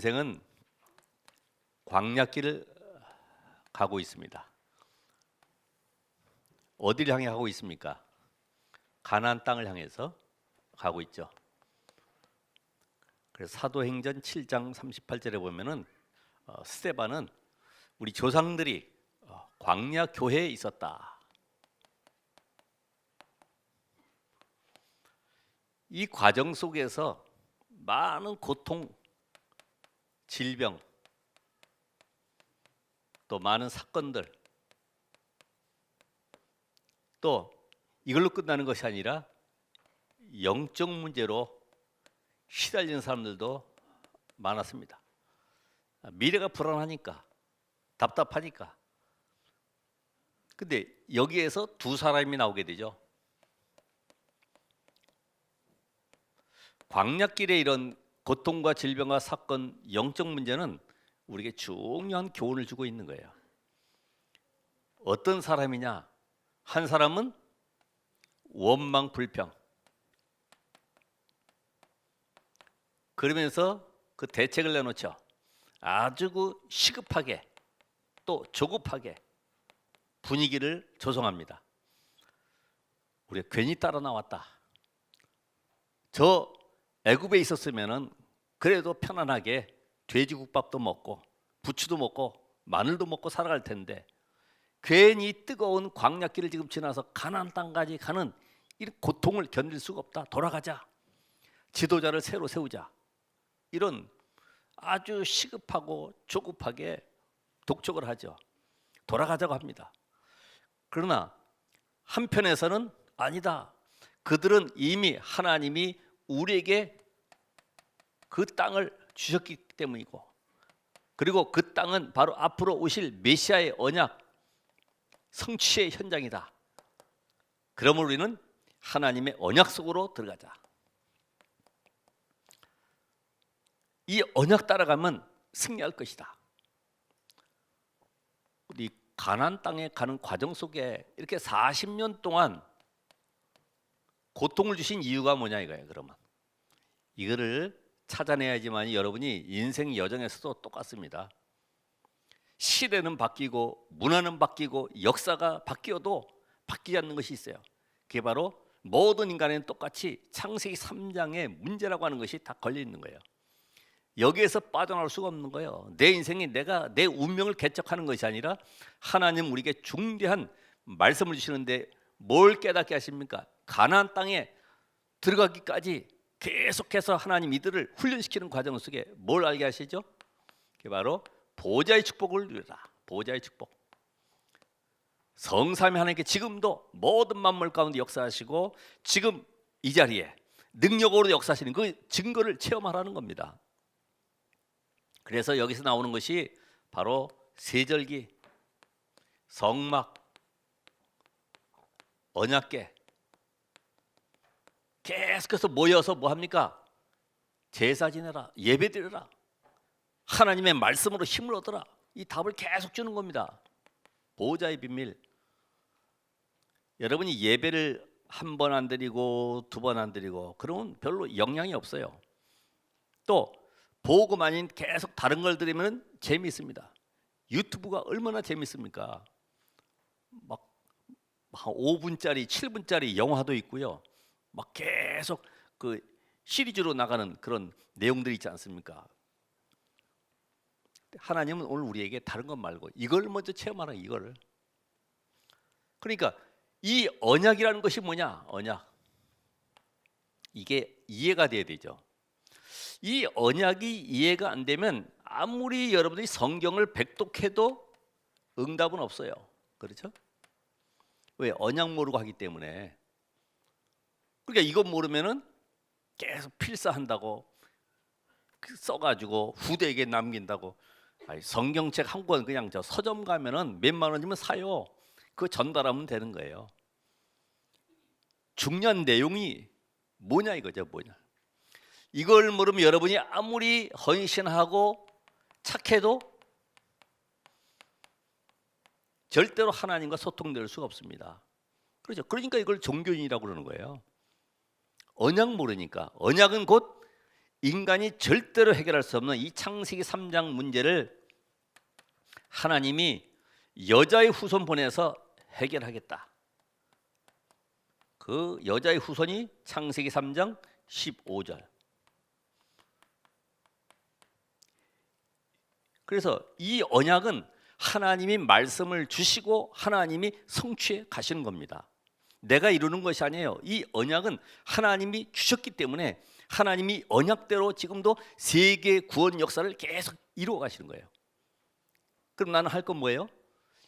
인생은 광야길을 가고 있습니다. 어디를 향해 가고 있습니까? 가나안 땅을 향해서 가고 있죠. 그래서 사도행전 7장 38절에 보면은 스데반은 우리 조상들이 광야 교회에 있었다. 이 과정 속에서 많은 고통, 질병, 또 많은 사건들, 또 이걸로 끝나는 것이 아니라 영적 문제로 시달리는 사람들도 많았습니다. 미래가 불안하니까, 답답하니까. 근데 여기에서 두 사람이 나오게 되죠. 광야길에 이런 고통과 질병과 사건, 영적 문제는 우리에게 중요한 교훈을 주고 있는 거예요. 어떤 사람이냐? 한 사람은 원망 불평. 그러면서 그 대책을 내놓죠. 아주 시급하게 또 조급하게 분위기를 조성합니다. 우리가 괜히 따라 나왔다. 저 애굽에 있었으면은 그래도 편안하게 돼지국밥도 먹고 부추도 먹고 마늘도 먹고 살아갈 텐데 괜히 뜨거운 광야길을 지금 지나서 가나안 땅까지 가는 이 고통을 견딜 수가 없다. 돌아가자. 지도자를 새로 세우자. 이런 아주 시급하고 조급하게 독촉을 하죠. 돌아가자고 합니다. 그러나 한편에서는 아니다. 그들은 이미 하나님이 우리에게 그 땅을 주셨기 때문이고, 그리고 그 땅은 바로 앞으로 오실 메시아의 언약 성취의 현장이다. 그러므로 우리는 하나님의 언약 속으로 들어가자. 이 언약 따라가면 승리할 것이다. 우리 가나안 땅에 가는 과정 속에 이렇게 40년 동안 고통을 주신 이유가 뭐냐 이거예요. 그러면 이거를 찾아내야지만 여러분이 인생 여정에서도 똑같습니다. 시대는 바뀌고 문화는 바뀌고 역사가 바뀌어도 바뀌지 않는 것이 있어요. 그게 바로 모든 인간에는 똑같이 창세기 3장의 문제라고 하는 것이 다 걸려 있는 거예요. 여기에서 빠져나올 수가 없는 거예요. 내 인생이 내가 내 운명을 개척하는 것이 아니라 하나님 우리에게 중대한 말씀을 주시는데 뭘 깨닫게 하십니까? 가나안 땅에 들어가기까지 계속해서 하나님 이들을 훈련시키는 과정 속에 뭘 알게 하시죠? 그게 바로 보좌의 축복을 누려라. 보좌의 축복. 성삼위 하나님께 지금도 모든 만물 가운데 역사하시고 지금 이 자리에 능력으로 역사하시는 그 증거를 체험하라는 겁니다. 그래서 여기서 나오는 것이 바로 세절기, 성막, 언약궤. 계속해서 모여서 뭐 합니까? 제사 지내라, 예배 드려라, 하나님의 말씀으로 힘을 얻어라. 이 답을 계속 주는 겁니다. 보호자의 비밀. 여러분이 예배를 한 번 안 드리고 두 번 안 드리고 그러면 별로 영향이 없어요. 또 보고만 아닌 계속 다른 걸 드리면 재미있습니다. 유튜브가 얼마나 재미있습니까? 막 5분짜리, 7분짜리 영화도 있고요. 막 계속 그 시리즈로 나가는 그런 내용들이 있지 않습니까? 하나님은 오늘 우리에게 다른 것 말고 이걸 먼저 체험하라. 이거를. 그러니까 이 언약이라는 것이 뭐냐? 언약. 이게 이해가 돼야 되죠. 이 언약이 이해가 안 되면 아무리 여러분들이 성경을 백독해도 응답은 없어요. 그렇죠? 왜? 언약 모르고 하기 때문에. 그러니까 이거 모르면은 계속 필사한다고 써가지고 후대에게 남긴다고. 아니, 성경책 한 권 그냥 저 서점 가면은 몇만 원이면 사요. 그거 전달하면 되는 거예요. 중요한 내용이 뭐냐 이거죠. 뭐냐. 이걸 모르면 여러분이 아무리 헌신하고 착해도 절대로 하나님과 소통될 수가 없습니다. 그렇죠. 그러니까 이걸 종교인이라고 그러는 거예요. 언약 모르니까. 언약은 곧 인간이 절대로 해결할 수 없는 이 창세기 3장 문제를 하나님이 여자의 후손 보내서 해결하겠다. 그 여자의 후손이 창세기 3장 15절. 그래서 이 언약은 하나님이 말씀을 주시고 하나님이 성취해 가시는 겁니다. 내가 이루는 것이 아니에요. 이 언약은 하나님이 주셨기 때문에 하나님이 언약대로 지금도 세계 구원 역사를 계속 이루어 가시는 거예요. 그럼 나는 할 건 뭐예요?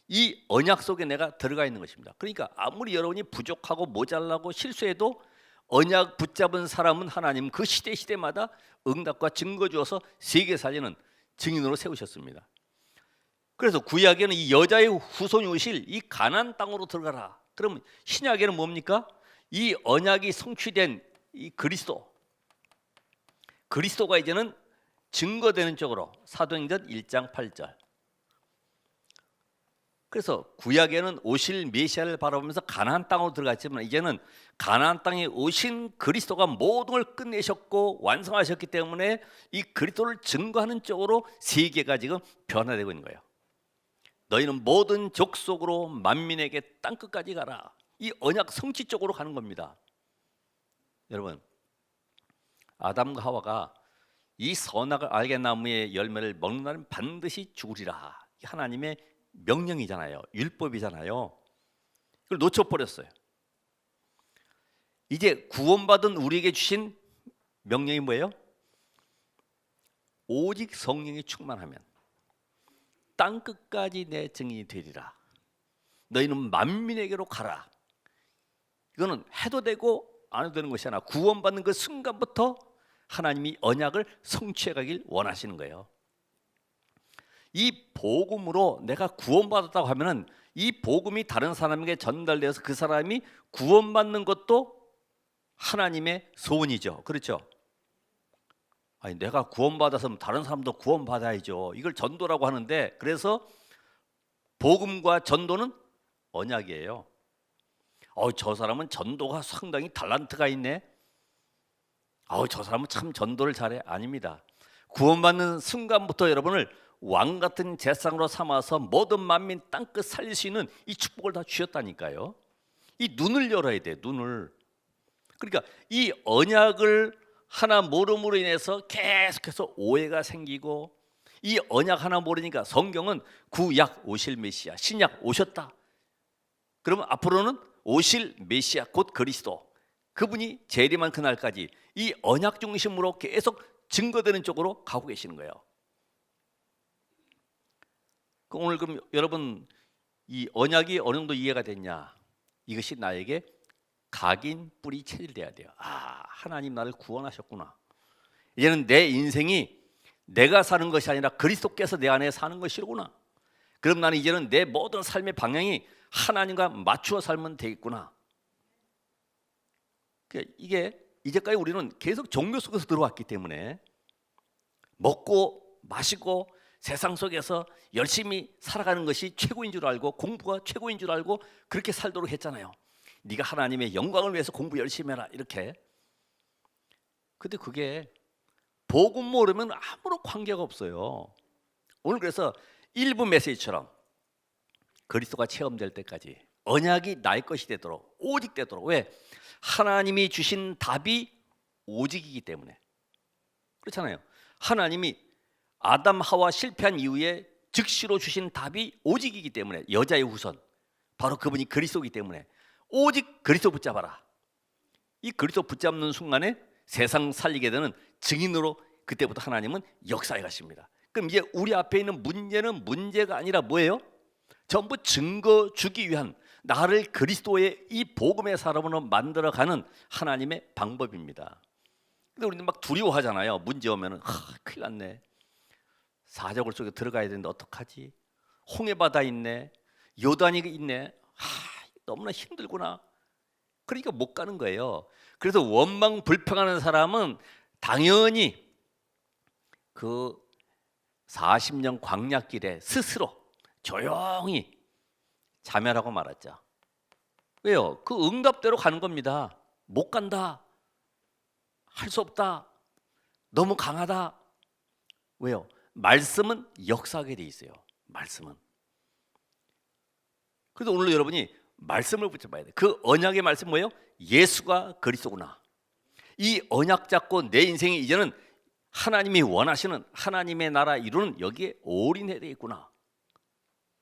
이 언약 속에 내가 들어가 있는 것입니다. 그러니까 아무리 여러분이 부족하고 모자라고 실수해도 언약 붙잡은 사람은 하나님 그 시대마다 응답과 증거 주어서 세계 살리는 증인으로 세우셨습니다. 그래서 구약에는 이 여자의 후손이 오실 이 가나안 땅으로 들어가라. 그럼 신약에는 뭡니까? 이 언약이 성취된 이 그리스도가 이제는 증거되는 쪽으로 사도행전 1장 8절. 그래서 구약에는 오실 메시아를 바라보면서 가나안 땅으로 들어갔지만 이제는 가나안 땅에 오신 그리스도가 모든 걸 끝내셨고 완성하셨기 때문에 이 그리스도를 증거하는 쪽으로 세계가 지금 변화되고 있는 거예요. 너희는 모든 족속으로 만민에게 땅끝까지 가라. 이 언약 성취 쪽으로 가는 겁니다. 여러분, 아담과 하와가 이 선악을 알게 나무의 열매를 먹는 날은 반드시 죽으리라. 하나님의 명령이잖아요. 율법이잖아요. 그걸 놓쳐버렸어요. 이제 구원받은 우리에게 주신 명령이 뭐예요? 오직 성령이 충만하면 땅끝까지 내 증인이 되리라. 너희는 만민에게로 가라. 이거는 해도 되고 안 해도 되는 것이 아니라 구원받는 그 순간부터 하나님이 언약을 성취해 가길 원하시는 거예요. 이 복음으로 내가 구원받았다고 하면은 이 복음이 다른 사람에게 전달되어서 그 사람이 구원받는 것도 하나님의 소원이죠. 그렇죠? 아니, 내가 구원받아서 다른 사람도 구원받아야죠. 이걸 전도라고 하는데, 그래서 복음과 전도는 언약이에요. 저 사람은 전도가 상당히 달란트가 있네. 저 사람은 참 전도를 잘해. 아닙니다. 구원받는 순간부터 여러분을 왕 같은 제상으로 삼아서 모든 만민 땅끝 살릴 수 있는 이 축복을 다 주셨다니까요. 이 눈을 열어야 돼. 눈을. 그러니까 이 언약을 하나 모름으로 인해서 계속해서 오해가 생기고, 이 언약 하나 모르니까 성경은 구약 오실 메시아, 신약 오셨다. 그러면 앞으로는 오실 메시아 곧 그리스도, 그분이 재림한 그날까지 이 언약 중심으로 계속 증거되는 쪽으로 가고 계시는 거예요. 오늘 그럼 여러분, 이 언약이 어느 정도 이해가 됐냐? 이것이 나에게 각인 뿌리 체질돼야 돼요. 하나님 나를 구원하셨구나. 이제는 내 인생이 내가 사는 것이 아니라 그리스도께서 내 안에 사는 것이로구나. 그럼 나는 이제는 내 모든 삶의 방향이 하나님과 맞추어 살면 되겠구나. 이게 이제까지 우리는 계속 종교 속에서 들어왔기 때문에 먹고 마시고 세상 속에서 열심히 살아가는 것이 최고인 줄 알고, 공부가 최고인 줄 알고 그렇게 살도록 했잖아요. 네가 하나님의 영광을 위해서 공부 열심히 해라, 이렇게. 근데 그게 복음 모르면 아무런 관계가 없어요. 오늘 그래서 일부 메시지처럼 그리스도가 체험될 때까지 언약이 나의 것이 되도록, 오직 되도록. 왜? 하나님이 주신 답이 오직이기 때문에. 그렇잖아요. 하나님이 아담 하와 실패한 이후에 즉시로 주신 답이 오직이기 때문에, 여자의 후손, 바로 그분이 그리스도이기 때문에 오직 그리스도 붙잡아라. 이 그리스도 붙잡는 순간에 세상 살리게 되는 증인으로 그때부터 하나님은 역사해 가십니다. 그럼 이제 우리 앞에 있는 문제는 문제가 아니라 뭐예요? 전부 증거 주기 위한, 나를 그리스도의 이 복음의 사람으로 만들어가는 하나님의 방법입니다. 근데 우리는 막 두려워하잖아요. 문제 오면은 큰일 났네. 사자굴 속에 들어가야 되는데 어떡하지? 홍해바다 있네. 요단이 있네. 너무나 힘들구나. 그러니까 못 가는 거예요. 그래서 원망 불평하는 사람은 당연히 그 40년 광야길에 스스로 조용히 자멸하고 말았죠. 왜요? 그 응답대로 가는 겁니다. 못 간다. 할 수 없다. 너무 강하다. 왜요? 말씀은 역사하게 돼 있어요. 말씀은. 그래서 오늘 여러분이 말씀을 붙여봐야 돼. 그 언약의 말씀 뭐예요? 예수가 그리스도구나. 이 언약 잡고 내 인생이 이제는 하나님이 원하시는 하나님의 나라 이루는 여기에 올인해야 되겠구나.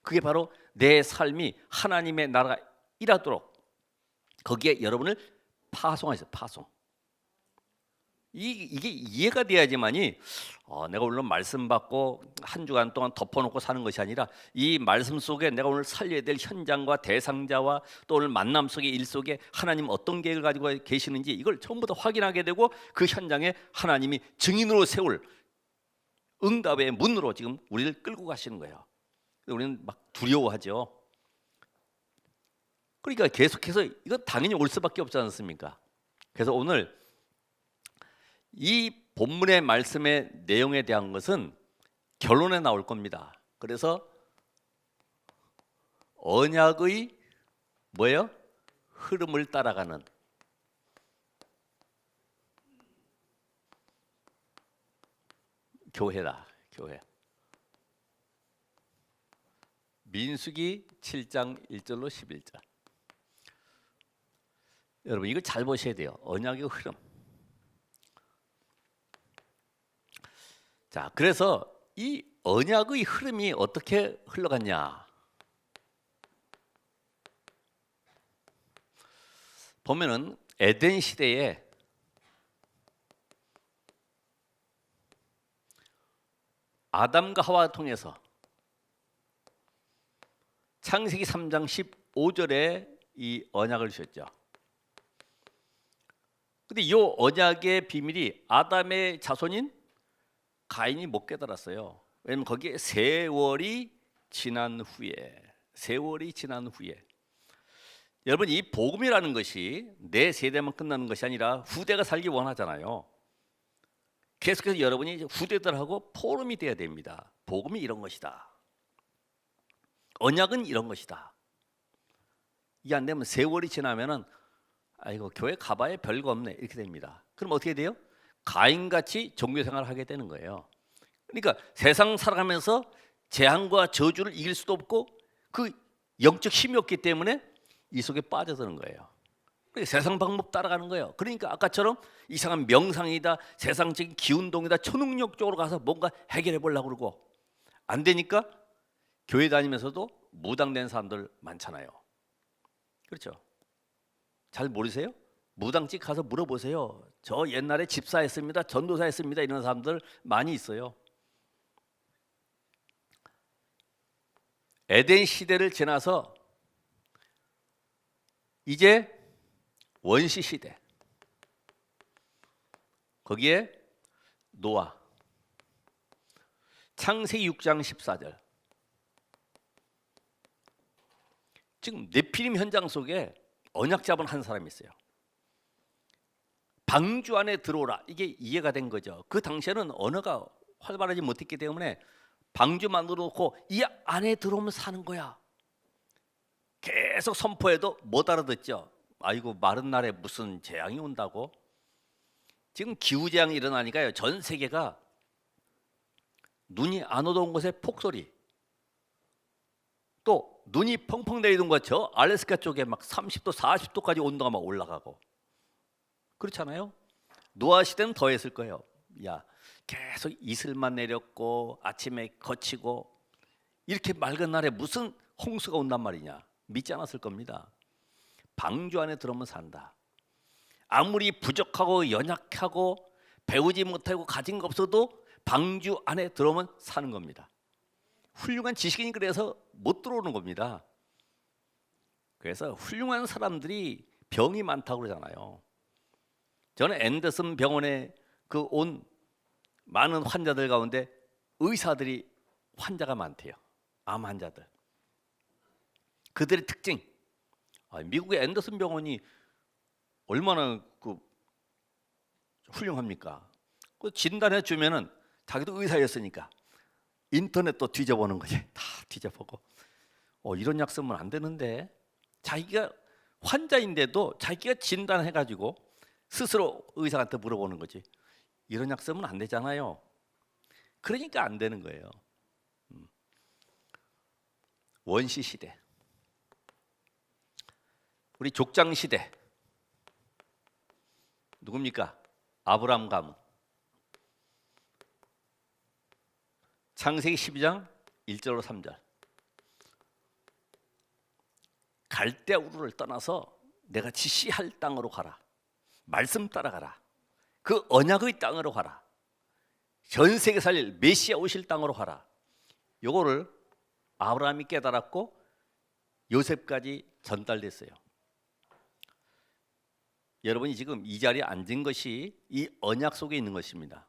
그게 바로 내 삶이 하나님의 나라가 일하도록 거기에 여러분을 파송하세요. 파송. 이게 이해가 돼야지만이 내가 오늘 말씀 받고 한 주간 동안 덮어놓고 사는 것이 아니라 이 말씀 속에 내가 오늘 살려야 될 현장과 대상자와 또 오늘 만남 속의 일 속에 하나님 어떤 계획을 가지고 계시는지 이걸 전부 다 확인하게 되고 그 현장에 하나님이 증인으로 세울 응답의 문으로 지금 우리를 끌고 가시는 거예요. 우리는 막 두려워하죠. 그러니까 계속해서 이건 당연히 올 수밖에 없지 않습니까? 그래서 오늘 이 본문의 말씀의 내용에 대한 것은 결론에 나올 겁니다. 그래서 언약의 뭐예요? 흐름을 따라가는 교회다. 교회. 민수기 7장 1절로 11절. 여러분 이거 잘 보셔야 돼요. 언약의 흐름. 자, 그래서 이 언약의 흐름이 어떻게 흘러갔냐? 보면은 에덴 시대에 아담과 하와를 통해서 창세기 3장 15절에 이 언약을 주셨죠. 근데 이 언약의 비밀이 아담의 자손인 가인이 못 깨달았어요. 왜냐면 거기에 세월이 지난 후에 여러분 이 복음이라는 것이 내 세대만 끝나는 것이 아니라 후대가 살기 원하잖아요. 계속해서 여러분이 후대들하고 포럼이 돼야 됩니다. 복음이 이런 것이다. 언약은 이런 것이다. 이게 안 되면 세월이 지나면은 아이고 교회 가봐야 별거 없네 이렇게 됩니다. 그럼 어떻게 돼요? 가인같이 종교생활을 하게 되는 거예요. 그러니까 세상 살아가면서 재앙과 저주를 이길 수도 없고 그 영적 힘이 없기 때문에 이 속에 빠져드는 거예요. 그러니까 세상 방법 따라가는 거예요. 그러니까 아까처럼 이상한 명상이다, 세상적인 기운동이다, 초능력 쪽으로 가서 뭔가 해결해 보려고 그러고 안 되니까 교회 다니면서도 무당된 사람들 많잖아요. 그렇죠? 잘 모르세요? 무당집 가서 물어보세요. 저 옛날에 집사했습니다, 전도사했습니다 이런 사람들 많이 있어요. 에덴 시대를 지나서 이제 원시 시대. 거기에 노아. 창세기 6장 14절. 지금 네피림 현장 속에 언약 잡은 한 사람이 있어요. 방주 안에 들어오라. 이게 이해가 된 거죠. 그 당시에는 언어가 활발하지 못했기 때문에 방주 만들어 놓고 이 안에 들어오면 사는 거야. 계속 선포해도 못 알아듣죠. 아이고 마른 날에 무슨 재앙이 온다고. 지금 기후재앙이 일어나니까요. 전 세계가 눈이 안 오던 곳에 폭설이, 또 눈이 펑펑 내리던 곳 저 알래스카 쪽에 막 30도 40도까지 온도가 막 올라가고 그렇잖아요. 노아 시대는 더 했을 거예요. 야 계속 이슬만 내렸고 아침에 거치고 이렇게 맑은 날에 무슨 홍수가 온단 말이냐. 믿지 않았을 겁니다. 방주 안에 들어오면 산다. 아무리 부족하고 연약하고 배우지 못하고 가진 거 없어도 방주 안에 들어오면 사는 겁니다. 훌륭한 지식인이 그래서 못 들어오는 겁니다. 그래서 훌륭한 사람들이 병이 많다고 그러잖아요. 저는 앤더슨 병원에 그 온 많은 환자들 가운데 의사들이 환자가 많대요. 암 환자들. 그들의 특징. 미국의 앤더슨 병원이 얼마나 훌륭합니까? 그 진단해 주면은 자기도 의사였으니까 인터넷도 뒤져보는 거지. 다 뒤져보고 이런 약 쓰면 안 되는데 자기가 환자인데도 자기가 진단해가지고 스스로 의사한테 물어보는 거지. 이런 약 쓰면 안 되잖아요. 그러니까 안 되는 거예요. 원시 시대, 우리 족장 시대 누굽니까? 아브라함 가문. 창세기 12장 1절로 3절. 갈대 우르를 떠나서 내가 지시할 땅으로 가라. 말씀 따라가라. 그 언약의 땅으로 가라. 전 세계 살릴 메시아 오실 땅으로 가라. 요거를 아브라함이 깨달았고 요셉까지 전달됐어요. 여러분이 지금 이 자리에 앉은 것이 이 언약 속에 있는 것입니다.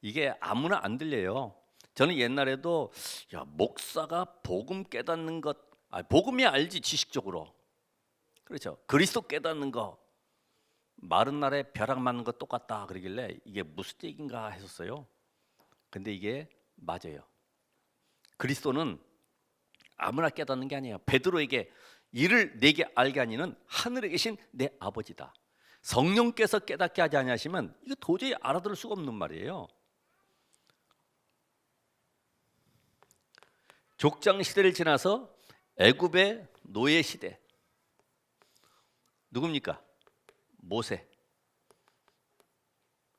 이게 아무나 안 들려요. 저는 옛날에도 목사가 복음 깨닫는 것, 복음이 알지 지식적으로. 그렇죠. 그리스도 깨닫는 거, 마른 날에 벼락 맞는 거 똑같다 그러길래 이게 무슨 얘기인가 했었어요. 근데 이게 맞아요. 그리스도는 아무나 깨닫는 게 아니에요. 베드로에게 이를 내게 알게 하니는 하늘에 계신 내 아버지다. 성령께서 깨닫게 하지 아니하시면 이거 도저히 알아들을 수가 없는 말이에요. 족장 시대를 지나서 애굽의 노예 시대. 누굽니까? 모세.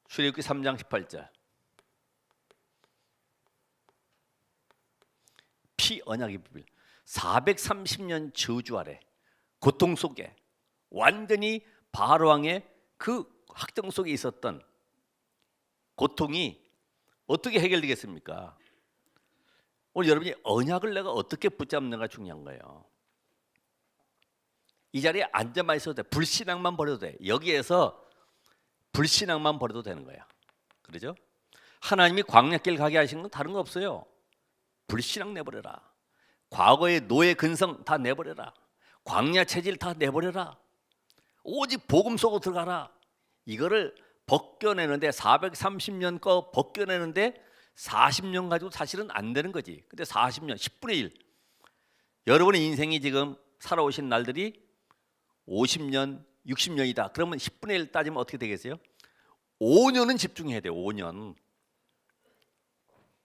출애굽기 3장 18절. 피 언약의 비밀. 430년 저주 아래 고통 속에 완전히 바로 왕의 그 학정 속에 있었던 고통이 어떻게 해결되겠습니까? 오늘 여러분이 언약을 내가 어떻게 붙잡는가 중요한 거예요. 이 자리에 앉아만 있어도 돼. 불신앙만 버려도 돼. 여기에서 불신앙만 버려도 되는 거예요. 그러죠? 하나님이 광야길 가게 하신 건 다른 거 없어요. 불신앙 내버려라. 과거의 노예 근성 다 내버려라. 광야 체질 다 내버려라. 오직 복음 속으로 들어가라. 이거를 벗겨내는데 430년 거 벗겨내는데 40년 가지고 사실은 안 되는 거지. 근데 40년, 10분의 1. 여러분의 인생이 지금 살아오신 날들이 50년, 60년이다. 그러면 10분의 1 따지면 어떻게 되겠어요? 5년은 집중해야 돼요. 5년.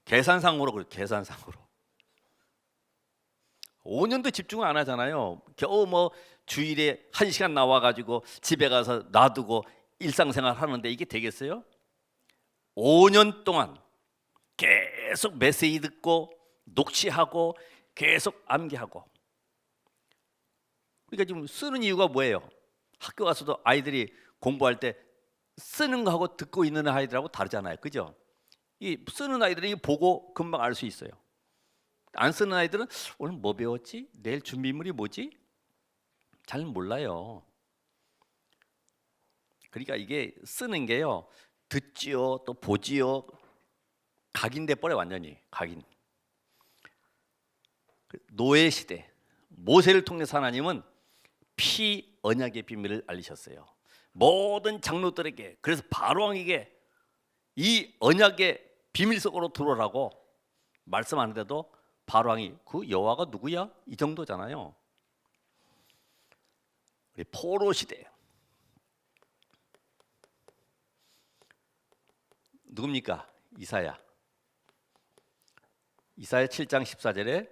계산상으로 그래. 계산상으로. 5년도 집중을 안 하잖아요. 겨우 뭐 주일에 1시간 나와가지고 집에 가서 놔두고 일상생활 하는데 이게 되겠어요? 5년 동안 계속 메시지 듣고 녹취하고 계속 암기하고. 그러니까 지금 쓰는 이유가 뭐예요? 학교 가서도 아이들이 공부할 때 쓰는 거하고 듣고 있는 아이들하고 다르잖아요. 그죠? 이 쓰는 아이들이 보고 금방 알 수 있어요. 안 쓰는 아이들은 오늘 뭐 배웠지? 내일 준비물이 뭐지? 잘 몰라요. 그러니까 이게 쓰는 게요, 듣지요, 또 보지요, 각인돼 버려. 완전히 각인. 노예 시대 모세를 통해서 하나님은 피 언약의 비밀을 알리셨어요. 모든 장로들에게, 그래서 바로왕에게 이 언약의 비밀 속으로 들어오라고 말씀하는데도 바로왕이 그 여호와가 누구야? 이 정도잖아요. 우리 포로 시대 누굽니까? 이사야. 이사야 7장 14절에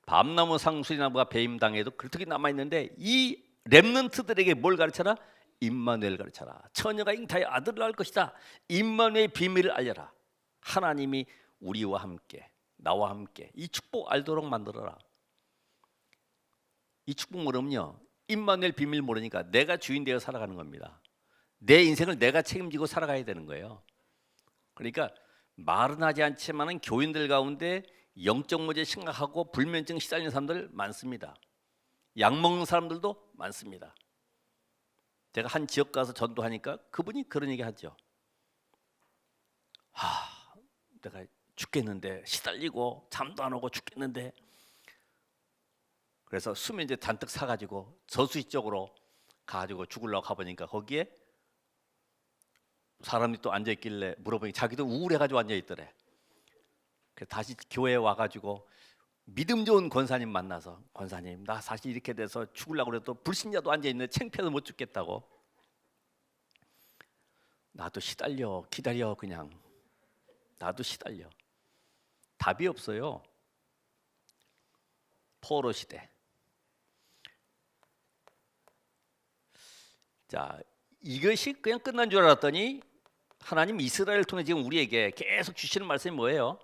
밤나무 상수리나무가 배임당해도 그렇게 남아있는데 이 렘넌트들에게 뭘 가르쳐라? 임마누엘 가르쳐라. 처녀가 잉타의 아들을 낳을 것이다. 임마누엘의 비밀을 알려라. 하나님이 우리와 함께, 나와 함께 이 축복 알도록 만들어라. 이 축복 모르면요, 임마누엘 비밀 모르니까 내가 주인 되어 살아가는 겁니다. 내 인생을 내가 책임지고 살아가야 되는 거예요. 그러니까 말은 하지 않지만은 교인들 가운데 영적 문제 심각하고 불면증 시달리는 사람들 많습니다. 약 먹는 사람들도 많습니다. 제가 한 지역 가서 전도하니까 그분이 그런 얘기 하죠. 내가 죽겠는데, 시달리고 잠도 안 오고 죽겠는데, 그래서 수면제 잔뜩 사가지고 저수지 쪽으로 가지고 죽으려고 가보니까 거기에 사람이 또 앉아있길래 물어보니 자기도 우울해가지고 앉아있더래. 그래서 다시 교회에 와가지고 믿음 좋은 권사님 만나서, 권사님 나 사실 이렇게 돼서 죽으려고 그래도 불신자도 앉아있는데 창피해서 못 죽겠다고. 나도 시달려, 기다려, 그냥 나도 시달려. 답이 없어요. 포로 시대. 자, 이것이 그냥 끝난 줄 알았더니 하나님 이스라엘을 통해 지금 우리에게 계속 주시는 말씀이 뭐예요?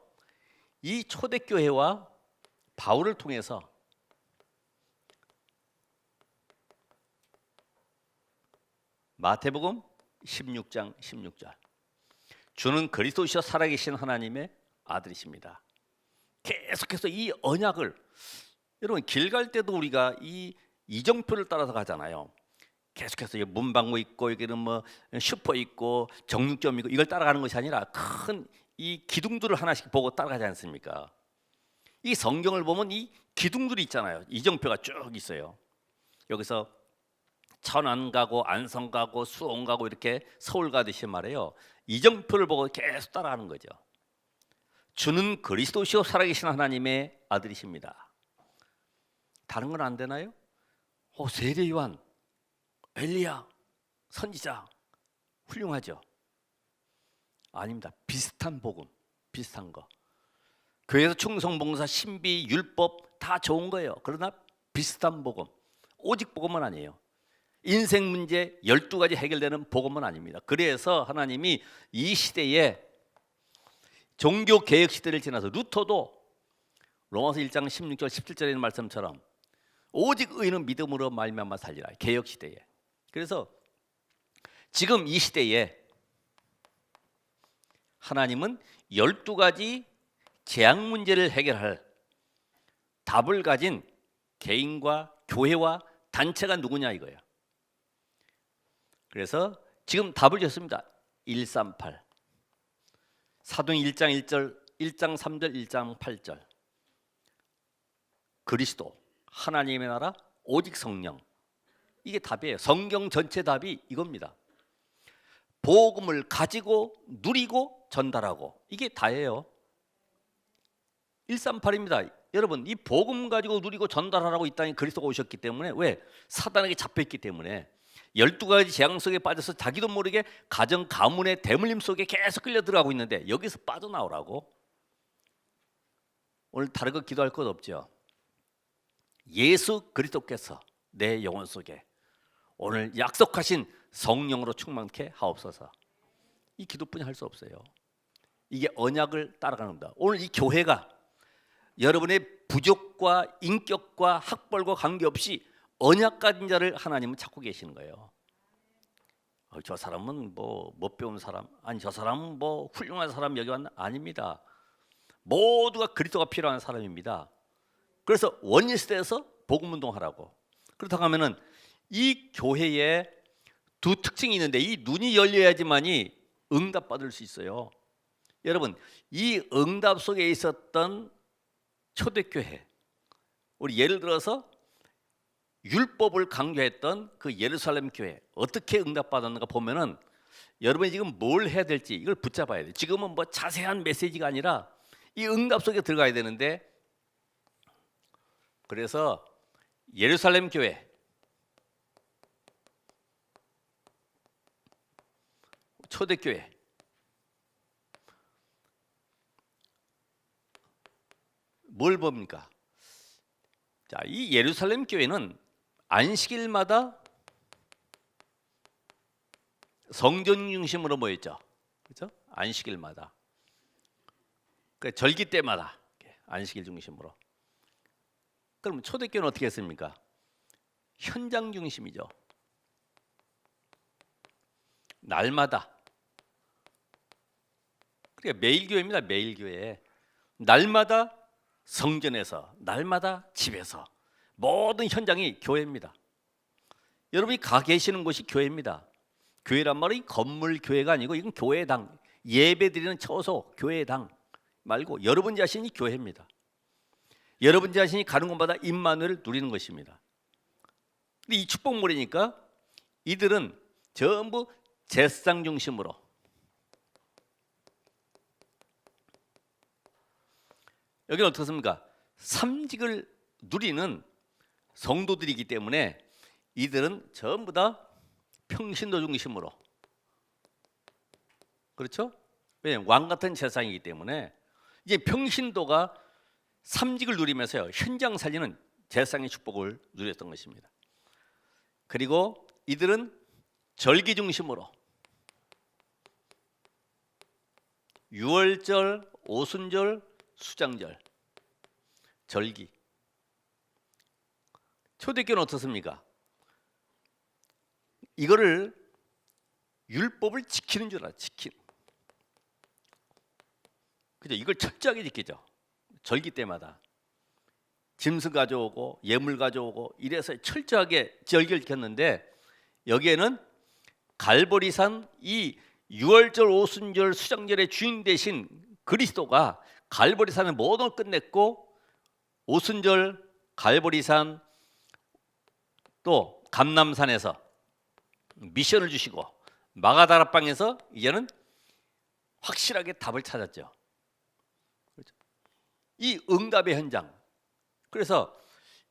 이 초대교회와 바울을 통해서 마태복음 16장 16절, 주는 그리스도시여 살아계신 하나님의 아들이십니다. 계속해서 이 언약을, 여러분 길 갈 때도 우리가 이 이정표를 따라서 가잖아요. 계속해서 문방구 있고 여기는 뭐 슈퍼 있고 정육점 있고 이걸 따라가는 것이 아니라 큰 이 기둥들을 하나씩 보고 따라가지 않습니까? 이 성경을 보면 이 기둥들이 있잖아요. 이정표가 쭉 있어요. 여기서 천안 가고 안성 가고 수원 가고 이렇게 서울 가듯이 말해요. 이정표를 보고 계속 따라가는 거죠. 주는 그리스도시요 살아계신 하나님의 아들이십니다. 다른 건 안 되나요? 세례 요한, 엘리야, 선지자 훌륭하죠? 아닙니다. 비슷한 복음, 비슷한 거. 교회에서 충성, 봉사, 신비, 율법 다 좋은 거예요. 그러나 비슷한 복음, 오직 복음은 아니에요. 인생 문제 12가지 해결되는 복음은 아닙니다. 그래서 하나님이 이 시대에 종교 개혁 시대를 지나서 루터도 로마서 1장 16절 17절에 있는 말씀처럼 오직 의인은 믿음으로 말미암아 살리라. 개혁 시대에. 그래서 지금 이 시대에 하나님은 12가지 재앙 문제를 해결할 답을 가진 개인과 교회와 단체가 누구냐 이거예요. 그래서 지금 답을 줬습니다. 138 사도행 1장 1절 1장 3절 1장 8절 그리스도 하나님의 나라 오직 성령, 이게 답이에요. 성경 전체 답이 이겁니다. 복음을 가지고 누리고 전달하고, 이게 다예요. 138입니다. 여러분 이 복음 가지고 누리고 전달하라고 이 땅에 그리스도가 오셨기 때문에, 왜? 사단에게 잡혀있기 때문에 12가지 재앙 속에 빠져서 자기도 모르게 가정 가문의 대물림 속에 계속 끌려 들어가고 있는데 여기서 빠져나오라고. 오늘 다른 거 기도할 것 없죠. 예수 그리스도께서 내 영혼 속에 오늘 약속하신 성령으로 충만케 하옵소서. 이 기도뿐이 할 수 없어요. 이게 언약을 따라가는 겁니다. 오늘 이 교회가 여러분의 부족과 인격과 학벌과 관계없이 언약 가진 자를 하나님은 찾고 계시는 거예요. 저 사람은 뭐 못 배운 사람, 아니 저 사람은 뭐 훌륭한 사람 여기 왔나? 아닙니다. 모두가 그리스도가 필요한 사람입니다. 그래서 원리 시대에서 복음 운동하라고. 그렇다고 하면은 이 교회에 두 특징이 있는데, 이 눈이 열려야지만이 응답받을 수 있어요. 여러분 이 응답 속에 있었던 초대교회, 우리 예를 들어서 율법을 강조했던 그 예루살렘 교회 어떻게 응답받았는가 보면은 여러분이 지금 뭘 해야 될지 이걸 붙잡아야 돼요. 지금은 뭐 자세한 메시지가 아니라 이 응답 속에 들어가야 되는데, 그래서 예루살렘 교회, 초대교회, 뭘 봅니까? 자, 이 예루살렘 교회는 안식일마다 성전 중심으로 모였죠. 그렇죠? 안식일마다. 그 절기 때마다 안식일 중심으로. 그럼 초대교회는 어떻게 했습니까? 현장 중심이죠. 날마다. 그러니까 매일 교회입니다. 매일 교회. 날마다 성전에서, 날마다 집에서, 모든 현장이 교회입니다. 여러분이 가 계시는 곳이 교회입니다. 교회란 말은 건물 교회가 아니고 이건 교회당, 예배드리는 처소, 교회당 말고 여러분 자신이 교회입니다. 여러분 자신이 가는 곳마다 임마누엘을 누리는 것입니다. 근데 이 축복물이니까 이들은 전부 제사장 중심으로, 여기는 어떻습니까? 삼직을 누리는 성도들이기 때문에 이들은 전부 다 평신도 중심으로 그렇죠? 왜냐하면 왕 같은 세상이기 때문에 이제 평신도가 삼직을 누리면서요, 현장 살리는 제사장의 축복을 누렸던 것입니다. 그리고 이들은 절기 중심으로 유월절, 오순절, 수장절, 절기. 초대교회는 어떻습니까? 이거를 율법을 지키는 줄 알아. 그죠? 이걸 철저하게 지키죠. 절기 때마다 짐승 가져오고 예물 가져오고 이래서 철저하게 절기를 지켰는데, 여기에는 갈보리산 이 유월절, 오순절, 수장절의 주인 대신 그리스도가 갈보리산의 모든 걸 끝냈고, 오순절, 갈보리산, 또 감람산에서 미션을 주시고 마가다락방에서 이제는 확실하게 답을 찾았죠. 그렇죠? 이 응답의 현장. 그래서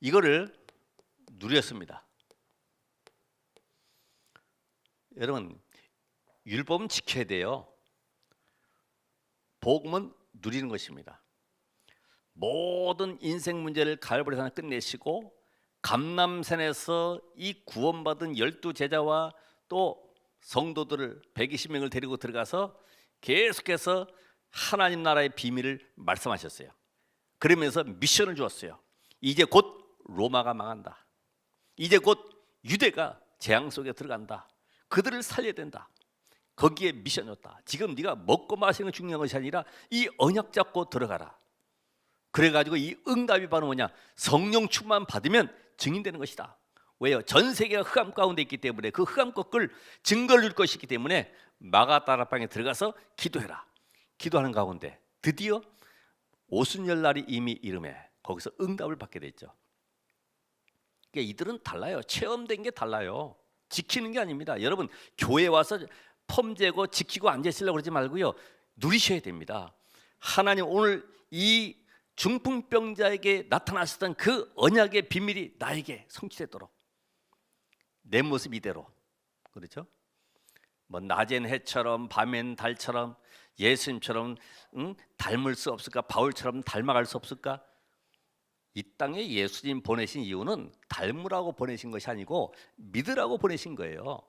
이거를 누렸습니다. 여러분, 율법은 지켜야 돼요. 복음은 누리는 것입니다. 모든 인생 문제를 갈보리산에 끝내시고 감람산에서 이 구원받은 12제자와 또 성도들을 120명을 데리고 들어가서 계속해서 하나님 나라의 비밀을 말씀하셨어요. 그러면서 미션을 주었어요. 이제 곧 로마가 망한다. 이제 곧 유대가 재앙 속에 들어간다. 그들을 살려야 된다. 거기에 미션이었다. 지금 네가 먹고 마시는 게 중요한 것이 아니라 이 언약 잡고 들어가라. 그래가지고 이 응답이 바로 뭐냐? 성령 충만 받으면 증인되는 것이다. 왜요? 전 세계가 흑암 가운데 있기 때문에 그 흑암 꺾을 증거를 줄 것이기 때문에 마가다락방에 들어가서 기도해라. 기도하는 가운데 드디어 오순절 날이 이미 이름에 거기서 응답을 받게 됐죠. 그러니까 이들은 달라요. 체험된 게 달라요. 지키는 게 아닙니다. 여러분, 교회 와서 폼 재고 지키고 앉으시려고 그러지 말고요, 누리셔야 됩니다. 하나님 오늘 이 중풍병자에게 나타나셨던 그 언약의 비밀이 나에게 성취되도록 내 모습 이대로, 그렇죠? 뭐 낮엔 해처럼 밤엔 달처럼 예수님처럼 닮을 수 없을까? 바울처럼 닮아갈 수 없을까? 이 땅에 예수님 보내신 이유는 닮으라고 보내신 것이 아니고 믿으라고 보내신 거예요.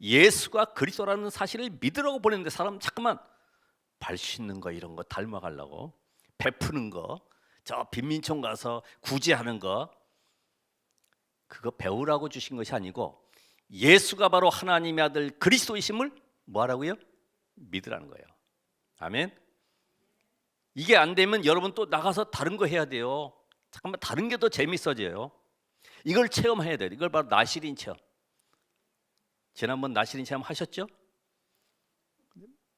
예수가 그리스도라는 사실을 믿으라고 보냈는데 사람 자꾸만 발 씻는 거 이런 거 닮아가려고, 베푸는 거, 저 빈민촌 가서 구제하는 거, 그거 배우라고 주신 것이 아니고 예수가 바로 하나님의 아들 그리스도이심을 뭐하라고요? 믿으라는 거예요. 아멘. 이게 안 되면 여러분 또 나가서 다른 거 해야 돼요. 잠깐만, 다른 게 더 재밌어져요. 이걸 체험해야 돼요. 이걸 바로 나시린 체험. 지난번 나시린 체험 하셨죠?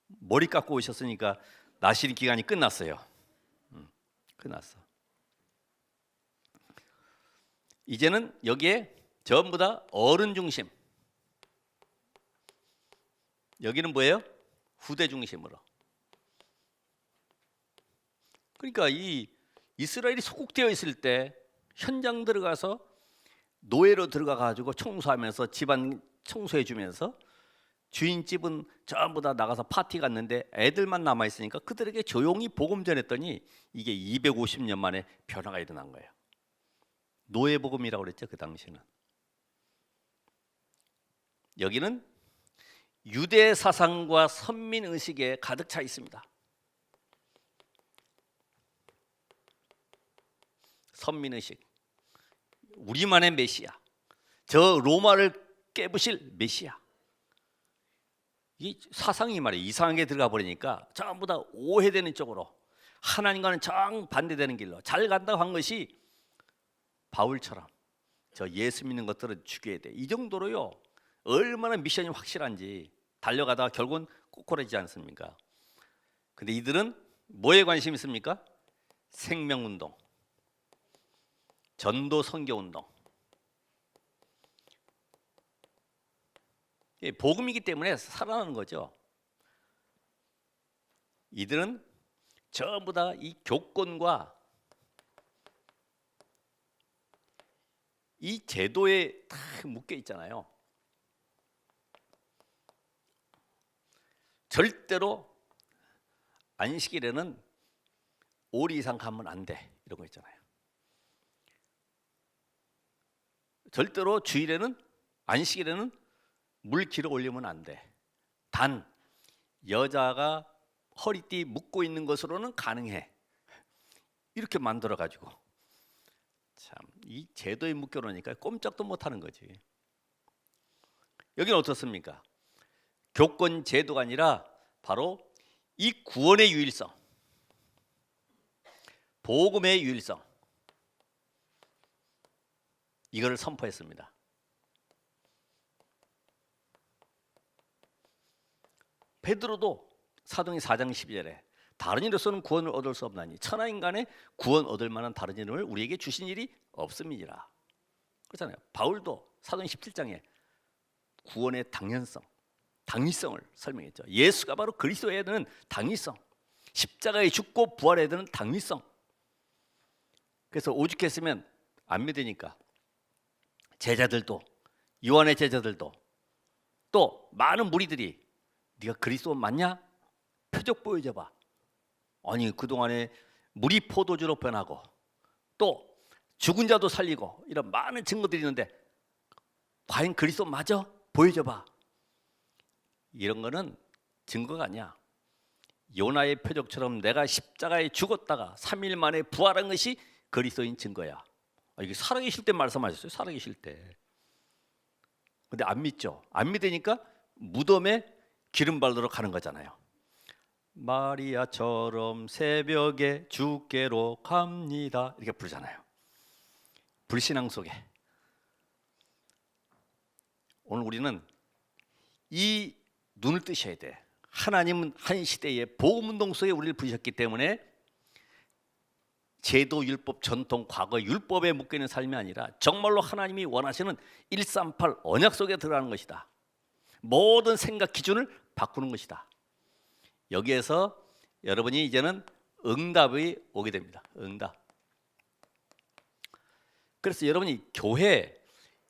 머리 깎고 오셨으니까 나시린 기간이 끝났어요. 끝났어. 이제는 여기에 전부 다 어른 중심. 여기는 뭐예요? 후대 중심으로. 그러니까 이 이스라엘이 소국되어 있을 때 현장 들어가서 노예로 들어가 가지고 청소하면서 집안 청소해 주면서 주인집은 전부 다 나가서 파티 갔는데 애들만 남아 있으니까 그들에게 조용히 복음 전했더니 이게 250년 만에 변화가 일어난 거예요. 노예 복음이라고 그랬죠, 그 당시는. 여기는 유대 사상과 선민 의식에 가득 차 있습니다. 선민 의식, 우리만의 메시아, 저 로마를 깨부실 메시아. 이 사상이 말이에요. 이상하게 들어가 버리니까 전부 다 오해되는 쪽으로, 하나님과는 정반대되는 길로 잘 간다고 한 것이 바울처럼 저 예수 믿는 것들은 죽여야 돼, 이 정도로요. 얼마나 미션이 확실한지 달려가다가 결국은 꼬꾸라지지 않습니까? 근데 이들은 뭐에 관심이 있습니까? 생명운동, 전도 선교운동. 복음이기 때문에 살아나는 거죠. 이들은 전부 다 이 교권과 이 제도에 다 묶여 있잖아요. 절대로 안식일에는 오리 이상 가면 안 돼, 이런 거 있잖아요. 절대로 주일에는, 안식일에는 물 길어 올리면 안 돼. 단 여자가 허리띠 묶고 있는 것으로는 가능해. 이렇게 만들어 가지고 참 이 제도에 묶여 놓으니까 꼼짝도 못 하는 거지. 여기는 어떻습니까? 교권 제도가 아니라 바로 이 구원의 유일성, 복음의 유일성, 이거를 선포했습니다. 베드로도 사도행 4장 12절에 다른 이로서는 구원을 얻을 수 없나니 천하 인간의 구원 얻을 만한 다른 이름을 우리에게 주신 일이 없음이니라. 그렇잖아요. 바울도 사도행 17장에 구원의 당연성, 당위성을 설명했죠. 예수가 바로 그리스도에 되는 당위성, 십자가에 죽고 부활해야 되는 당위성. 그래서 오죽했으면 안 믿으니까 제자들도, 요한의 제자들도, 또 많은 무리들이 네가 그리스도 맞냐? 표적 보여줘봐. 아니 그동안에 물이 포도주로 변하고 또 죽은 자도 살리고 이런 많은 증거들이 있는데 과연 그리스도 맞아? 보여줘봐. 이런 거는 증거가 아니야. 요나의 표적처럼 내가 십자가에 죽었다가 3일 만에 부활한 것이 그리스도인 증거야. 이게 살아계실 때 말씀하셨어요. 살아계실 때. 근데 안 믿죠. 안 믿으니까 무덤에 기름 바르러 가는 거잖아요. 마리아처럼 새벽에 주께로 갑니다, 이렇게 부르잖아요. 불신앙 속에. 오늘 우리는 이 눈을 뜨셔야 돼. 하나님은 한 시대에 복음운동 속에 우리를 부르셨기 때문에 제도, 율법, 전통, 과거 율법에 묶여있는 삶이 아니라 정말로 하나님이 원하시는 138 언약 속에 들어가는 것이다. 모든 생각 기준을 바꾸는 것이다. 여기에서 여러분이 이제는 응답이 오게 됩니다. 응답. 그래서 여러분이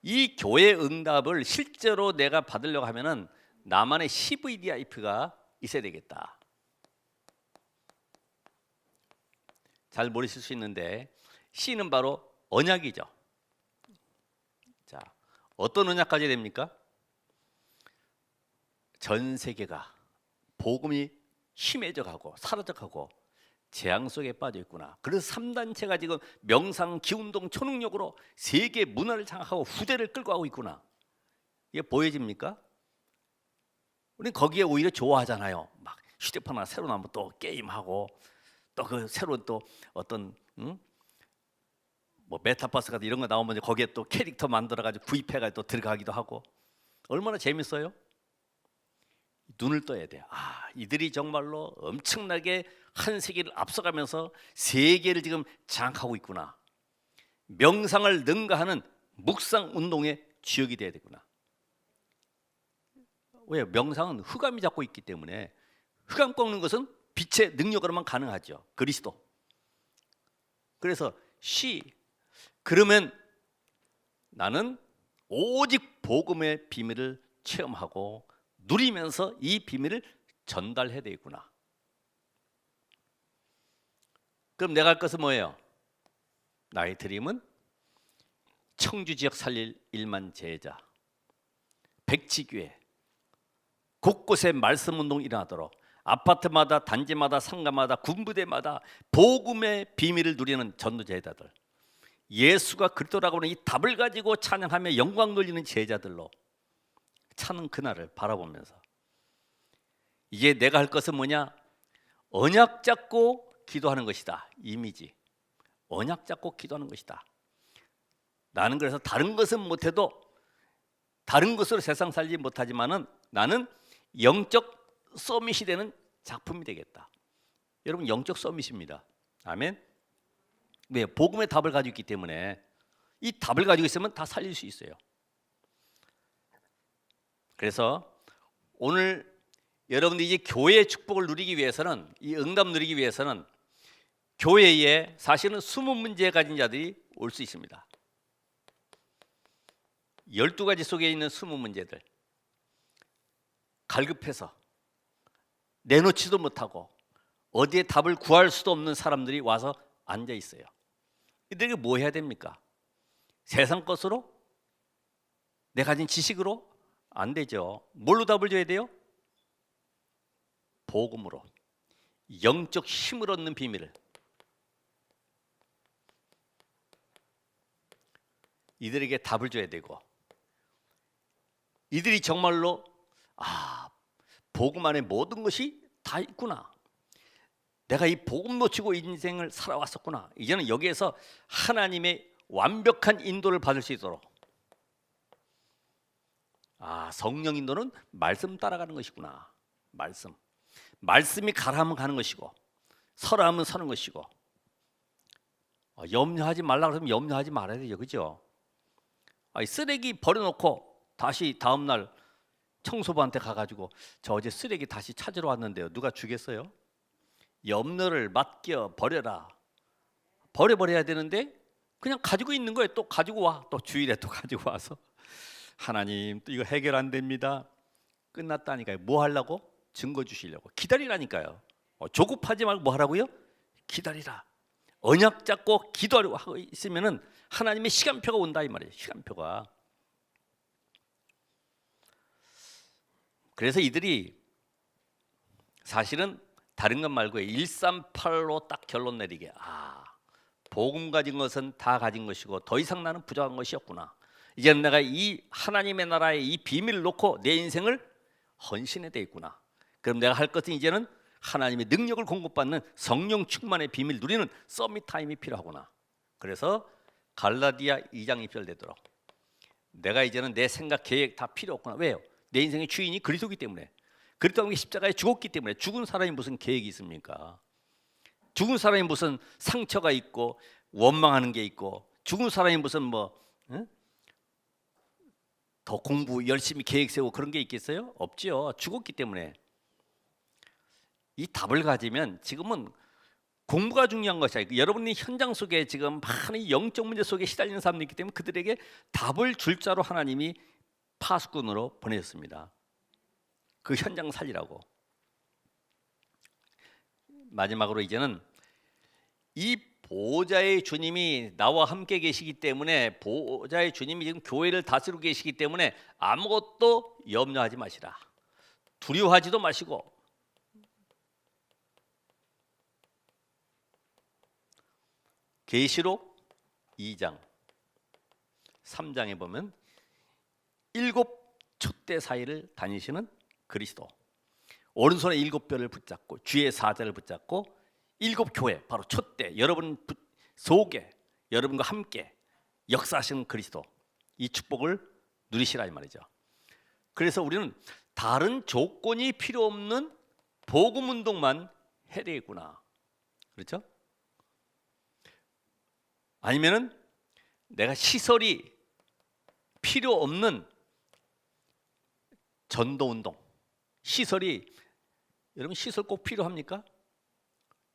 이 교회 응답을 실제로 내가 받으려고 하면은 나만의 CVDIP가 있어야 되겠다. 잘 모르실 수 있는데 C는 바로 언약이죠. 자, 어떤 언약 가져야 됩니까? 전 세계가 복음이 심해져 가고 사라져 가고 재앙 속에 빠져 있구나. 그래서 3단체가 지금 명상, 기운동, 초능력으로 세계 문화를 장악하고 후대를 끌고 가고 있구나. 이게 보여집니까? 우리는 거기에 오히려 좋아하잖아요. 막 휴대폰 하나 새로 나오면 또 게임하고 또 그 새로운 또 어떤 뭐 메타버스 같은 이런 거 나오면 거기에 또 캐릭터 만들어가지고 구입해가지고 또 들어가기도 하고 얼마나 재밌어요? 눈을 떠야 돼요. 이들이 정말로 엄청나게 한 세계를 앞서가면서 세계를 지금 장악하고 있구나. 명상을 능가하는 묵상 운동의 주역이 돼야 되구나. 왜? 명상은 흑암이 잡고 있기 때문에 흑암 꺾는 것은 빛의 능력으로만 가능하죠. 그리스도. 그래서 그러면 나는 오직 복음의 비밀을 체험하고 누리면서 이 비밀을 전달해야 되겠구나. 그럼 내가 할 것은 뭐예요? 나의 드림은 청주 지역 살릴 1만 제자, 백지교회 곳곳에 말씀 운동이 일어나도록 아파트마다 단지마다 상가마다 군부대마다 복음의 비밀을 누리는 전도제자들, 예수가 그리스도라고 하는 이 답을 가지고 찬양하며 영광 돌리는 제자들로 차는 그날을 바라보면서 이제 내가 할 것은 뭐냐? 언약 잡고 기도하는 것이다. 이미지. 언약 잡고 기도하는 것이다. 나는 그래서 다른 것은 못해도 다른 것으로 세상 살지 못하지만은 나는 영적 서밋이 되는 작품이 되겠다. 여러분 영적 서밋입니다. 아멘. 왜? 복음의 답을 가지고 있기 때문에 이 답을 가지고 있으면 다 살릴 수 있어요. 그래서 오늘 여러분들이 이제 교회의 축복을 누리기 위해서는, 이 응답 누리기 위해서는 교회에 사실은 20문제 가진 자들이 올 수 있습니다. 12가지 속에 있는 20문제들 갈급해서 내놓지도 못하고 어디에 답을 구할 수도 없는 사람들이 와서 앉아 있어요. 이들에게 뭐 해야 됩니까? 세상 것으로? 내 가진 지식으로? 안 되죠. 뭘로 답을 줘야 돼요? 복음으로. 영적 힘을 얻는 비밀을. 이들에게 답을 줘야 되고, 이들이 정말로 복음 안에 모든 것이 다 있구나, 내가 이 복음 놓치고 인생을 살아왔었구나, 이제는 여기에서 하나님의 완벽한 인도를 받을 수 있도록, 성령 인도는 말씀 따라가는 것이구나. 말씀이 가라 하면 가는 것이고, 서라 하면 서는 것이고, 염려하지 말라 그러면 염려하지 말아야 되죠. 그죠? 쓰레기 버려놓고 다시 다음날 청소부한테 가가지고 저 어제 쓰레기 다시 찾으러 왔는데요, 누가 주겠어요? 염려를 맡겨 버려라. 버려야 되는데 그냥 가지고 있는 거예요. 또 가지고 와. 또 주일에 또 가지고 와서 하나님 또 이거 해결 안 됩니다. 끝났다니까요. 뭐 하려고? 증거 주시려고. 기다리라니까요. 조급하지 말고 뭐 하라고요? 기다리라. 언약 잡고 기도하고 있으면은 하나님의 시간표가 온다 이 말이에요. 시간표가. 그래서 이들이 사실은 다른 것 말고 138로 딱 결론 내리게, 복음 가진 것은 다 가진 것이고 더 이상 나는 부족한 것이 없구나. 이제는 내가 이 하나님의 나라의 이 비밀을 놓고 내 인생을 헌신해 돼 있구나. 그럼 내가 할 것은 이제는 하나님의 능력을 공급받는 성령 충만의 비밀 누리는 서밋 타임이 필요하구나. 그래서 갈라디아 2장 2절 되도록 내가 이제는 내 생각 계획 다 필요 없구나. 왜요? 내 인생의 주인이 그리스도이기 때문에. 그리스도가 십자가에 죽었기 때문에. 죽은 사람이 무슨 계획이 있습니까? 죽은 사람이 무슨 상처가 있고 원망하는 게 있고, 죽은 사람이 무슨 더 공부 열심히 계획 세우고 그런 게 있겠어요? 없죠. 죽었기 때문에. 이 답을 가지면 지금은 공부가 중요한 것이 아니고, 여러분이 현장 속에 지금 많은 영적 문제 속에 시달리는 사람들이 있기 때문에 그들에게 답을 줄 자로 하나님이 파수꾼으로 보내셨습니다. 그 현장 살리라고. 마지막으로 이제는 이 보좌의 주님이 나와 함께 계시기 때문에, 보좌의 주님이 지금 교회를 다스리고 계시기 때문에 아무것도 염려하지 마시라. 두려워하지도 마시고. 계시록 2장 3장에 보면 7 촛대 사이를 다니시는 그리스도, 오른손에 7뼈를 붙잡고 주의 사자를 붙잡고 7 교회, 바로 촛대, 여러분 속에 여러분과 함께 역사하시는 그리스도, 이 축복을 누리시라 이 말이죠. 그래서 우리는 다른 조건이 필요 없는 복음 운동만 해야 되겠구나. 그렇죠? 아니면은 내가 시설이 필요 없는 전도 운동, 시설이, 여러분 시설 꼭 필요합니까?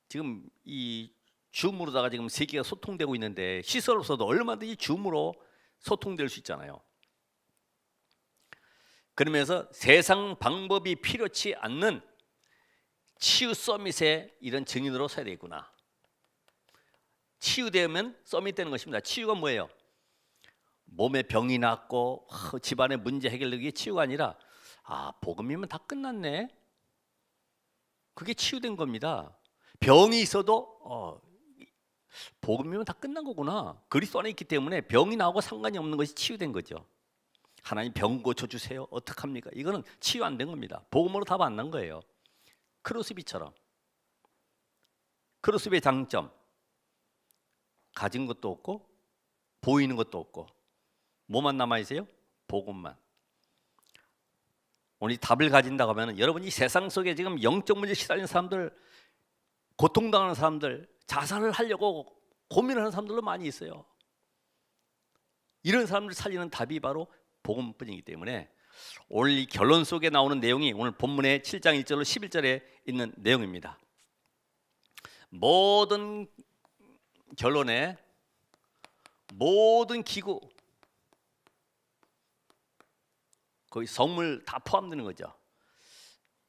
지금 이 줌으로다가 지금 세계가 소통되고 있는데 시설 없어도 얼마든지 줌으로 소통될 수 있잖아요. 그러면서 세상 방법이 필요치 않는 치유 서밋의 이런 증인으로 서야 되겠구나. 치유되면 서밋 되는 것입니다. 치유가 뭐예요? 몸에 병이 낫고 집안의 문제 해결되기 치유가 아니라, 복음이면 다 끝났네, 그게 치유된 겁니다. 병이 있어도 복음이면 다 끝난 거구나, 그리스도 안에 있기 때문에 병이 나오고 상관이 없는 것이 치유된 거죠. 하나님 병 고쳐주세요, 어떡합니까? 이거는 치유 안 된 겁니다. 복음으로 답 안 난 거예요. 크로스비처럼. 크로스비의 장점, 가진 것도 없고 보이는 것도 없고 뭐만 남아있어요? 복음만. 오늘 이 답을 가진다고 하면, 여러분이 세상 속에 지금 영적 문제 시달리는 사람들, 고통당하는 사람들, 자살을 하려고 고민하는 사람들도 많이 있어요. 이런 사람들 살리는 답이 바로 복음뿐이기 때문에 오늘 이 결론 속에 나오는 내용이 오늘 본문의 7장 1절로 11절에 있는 내용입니다. 모든 결론에 모든 기구, 거기 성물 다 포함되는 거죠.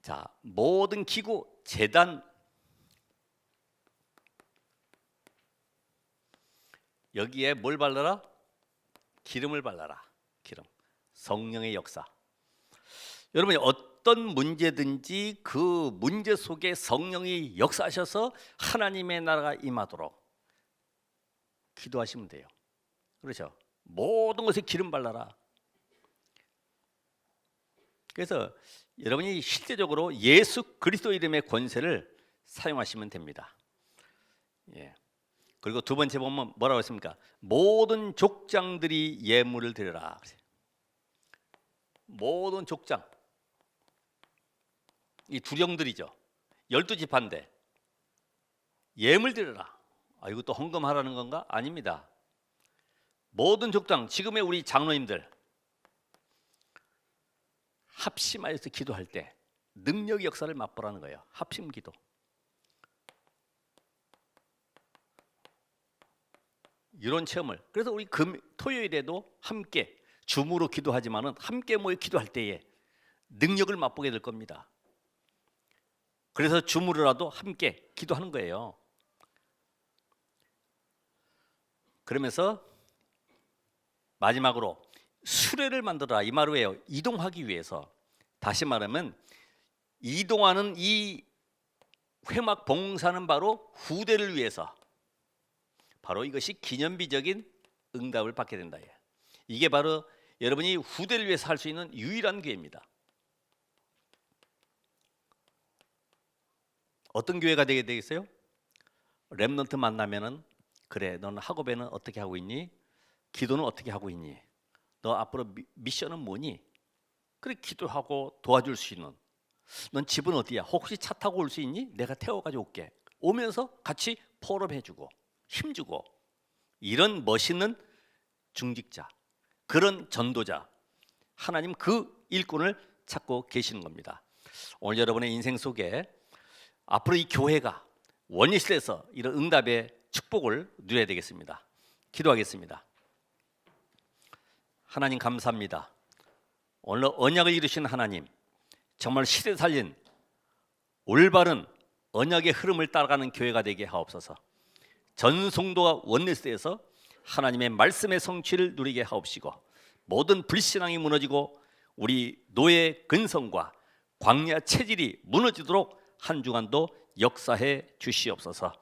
자, 모든 기구, 제단, 여기에 뭘 발라라? 기름을 발라라. 기름. 성령의 역사. 여러분이 어떤 문제든지 그 문제 속에 성령이 역사하셔서 하나님의 나라가 임하도록 기도하시면 돼요. 그렇죠? 모든 것에 기름 발라라. 그래서 여러분이 실제적으로 예수 그리스도 이름의 권세를 사용하시면 됩니다. 예. 그리고 두 번째 보면 뭐라고 했습니까? 모든 족장들이 예물을 드려라. 모든 족장, 이 두령들이죠. 12지파인데 예물 드려라. 아, 이것도 헌금하라는 건가? 아닙니다. 모든 족장, 지금의 우리 장로님들 합심하여서 기도할 때 능력 역사를 맛보라는 거예요. 합심 기도. 이런 체험을. 그래서 우리 토요일에도 함께 줌으로 기도하지만은 함께 모여 기도할 때에 능력을 맛보게 될 겁니다. 그래서 줌으로라도 함께 기도하는 거예요. 그러면서 마지막으로 수레를 만들어라 이 말을 왜요? 이동하기 위해서. 다시 말하면 이동하는 이 회막 봉사는 바로 후대를 위해서. 바로 이것이 기념비적인 응답을 받게 된다. 이게 바로 여러분이 후대를 위해서 할 수 있는 유일한 기회입니다. 어떤 교회가 되게 되겠어요? 렘넌트 만나면은 그래, 너는 학업에는 어떻게 하고 있니? 기도는 어떻게 하고 있니? 너 앞으로 미션은 뭐니? 그래, 기도하고 도와줄 수 있는. 넌 집은 어디야? 혹시 차 타고 올 수 있니? 내가 태워가지고 올게. 오면서 같이 포럼해주고 힘주고. 이런 멋있는 중직자, 그런 전도자, 하나님 그 일꾼을 찾고 계시는 겁니다. 오늘 여러분의 인생 속에 앞으로 이 교회가 원리시대에서 이런 응답의 축복을 누려야 되겠습니다. 기도하겠습니다. 하나님 감사합니다. 오늘 언약을 이루신 하나님, 정말 시대 살린 올바른 언약의 흐름을 따라가는 교회가 되게 하옵소서. 전 성도가 원리시대에서 하나님의 말씀의 성취를 누리게 하옵시고, 모든 불신앙이 무너지고 우리 노예 근성과 광야 체질이 무너지도록 한 주간도 역사해 주시옵소서.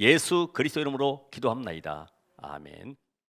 예수 그리스도 이름으로 기도합나이다. 아멘.